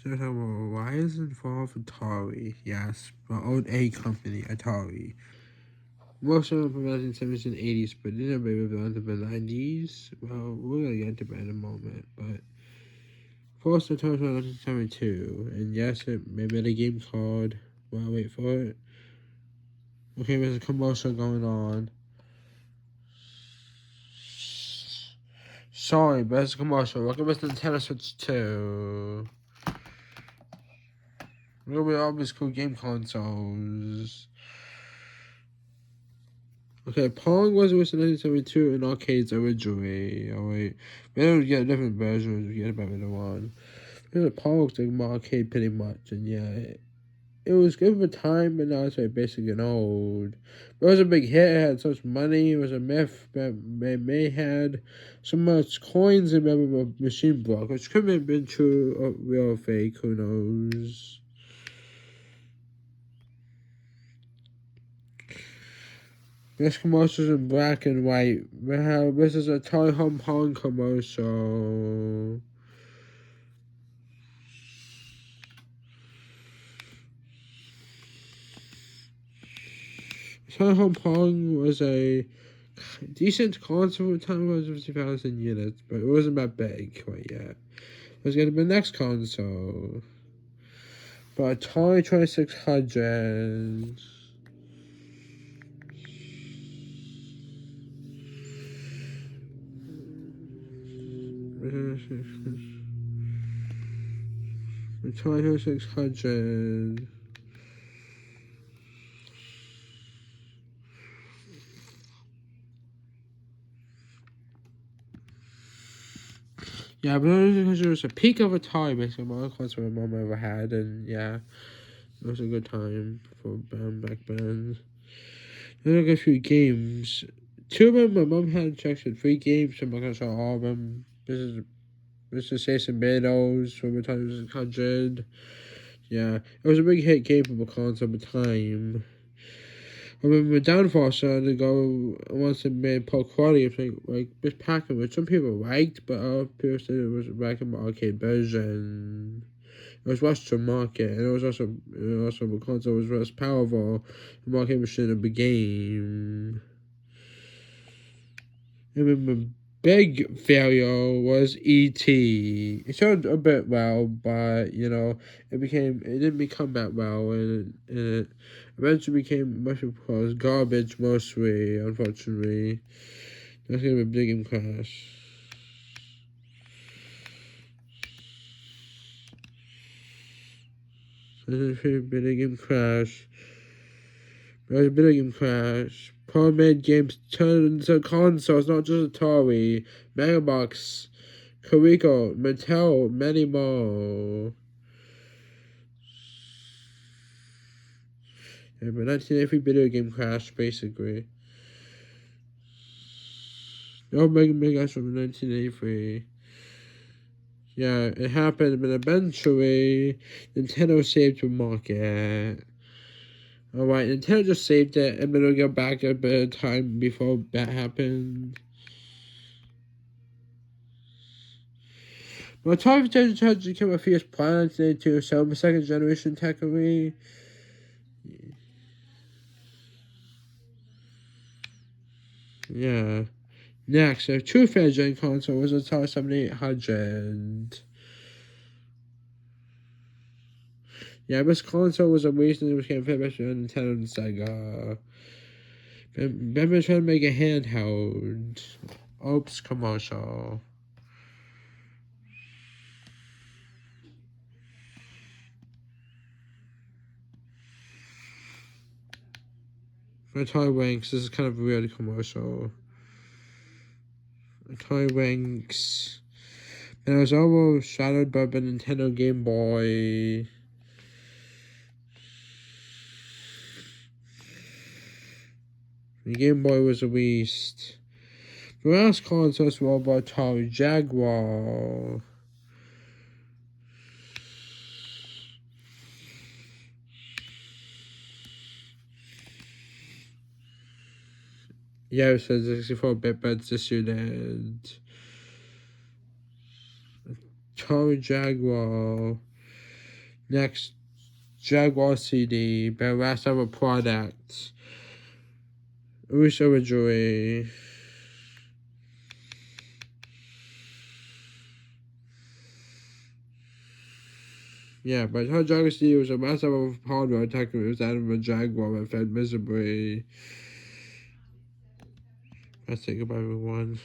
Why is it involved Atari? Yes, my old A company, Atari. Most of them from the 1970s and 80s, but then everybody moved on to the 90s. Well, we're gonna get to that in a moment, but first Atari was 1972, and yes, it made a game called. Well, wait for it. Okay, there's a commercial going on. Sorry, but it's a commercial. Look at this Nintendo Switch 2. Look at all these cool game consoles. Okay, Pong was released in 1972 in arcades originally. Oh wait, we don't get different versions. We get a better one. Pong looks like more arcade pretty much, and yeah, it was good for time, but now it's like basically getting old. But it was a big hit. It had so much money. It was a myth that they had so much coins and maybe a machine block, which could have been true or real or fake. Who knows? This commercial's in black and white. This is a Toy Home Pong commercial. Toy Home Pong was a decent console at the time. It was 50,000 units, but it wasn't that big quite yet. It was going to be the next console. But Atari 2600. Atari 2600. Yeah, but it was a peak of Atari, basically, my console my mom ever had, and yeah, it was a good time for back then. Then I got a few games. Two of them, my mom had checks with 3 games from my console, all of them. This is Mr. Say Some Tomatoes from the time 100. Yeah, it was a big hit game for the console at the time. I remember Downfall started to go once it made poor quality like this Pac-Man, which some people liked, but other people said it was back in the arcade version. It was rushed to market, and it was also the console was less powerful. The arcade machine of the game. I remember big failure was E.T. It showed a bit well, but it didn't become that well, and it eventually became much of garbage mostly, unfortunately. That's gonna be a big game crash. That's a video game crash. There's a video game crash. Pro-made games turned into consoles, not just Atari, Megabox, Coleco, Mattel, many more. Yeah, but 1983 video game crash, basically. No Mega Megas from 1983. Yeah, it happened, but eventually, Nintendo saved the market. Alright, Nintendo just saved it, and then it'll go back a bit of time before that happened. Well, Atari 2600 became a fierce planet today to sell the second generation technically. Yeah. Next, the true third-gen console was the Atari 7800. Yeah, this console was a reason it became famous on Nintendo and Sega. Then they trying to make a handheld. Oops, commercial. Atari Wanks, this is kind of a weird commercial. Atari Wanks. And it was almost shadowed by the Nintendo Game Boy. The Game Boy was released. The last consoles were by Atari Jaguar. Yeah, it says 64-bit beds this unit. Atari Jaguar. Next, Jaguar CD, best ever product. Uso Joy. Yeah, but her Jaguar CD was a massive of hardware attack. It was out of a Jaguar that fed miserably. Let's say goodbye, everyone.